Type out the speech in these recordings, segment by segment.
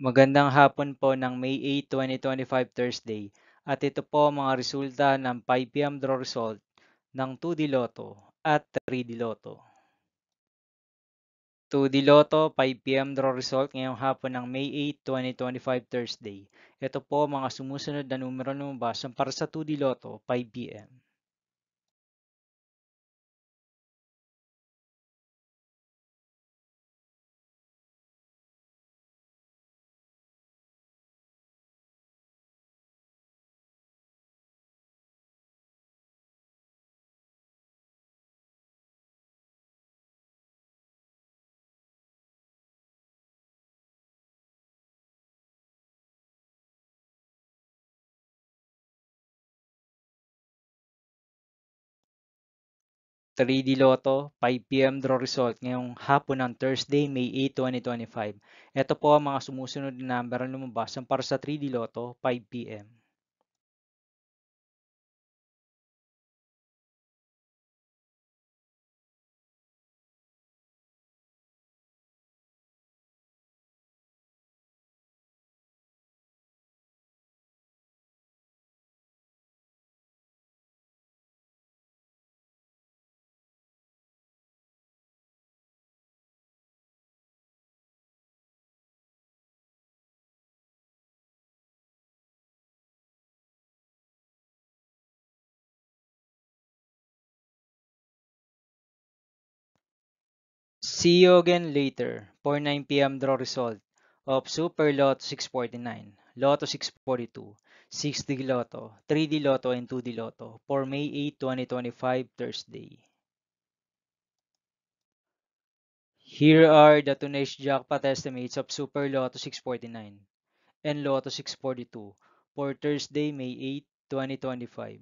Magandang hapon po ng May 8, 2025 Thursday at ito po ang mga resulta ng 5 p.m. draw result ng 2D Lotto at 3D Lotto. 2D Lotto 5 p.m. draw result ngayong hapon ng May 8, 2025 Thursday. Ito po ang mga sumusunod na numero na lumabas para sa 2D Lotto 5 p.m. 3D Lotto 5 p.m. draw result ngayong hapon ng Thursday, May 8, 2025. Ito po ang mga sumusunod na number na lumabas para sa 3D Lotto 5 p.m. See you again later for 9 p.m. draw result of Super Lotto 649, Lotto 642, 6D Lotto, 3D Lotto, and 2D Lotto for May 8, 2025 Thursday. Here are the today's jackpot estimates of Super Lotto 649 and Lotto 642 for Thursday, May 8, 2025.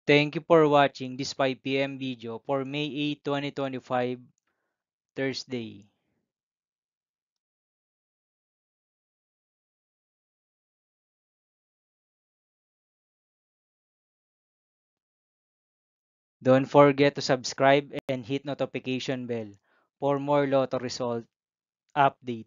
Thank you for watching this 5 p.m. video for May 8, 2025 Thursday. Don't forget to subscribe and hit notification bell for more Lotto result update.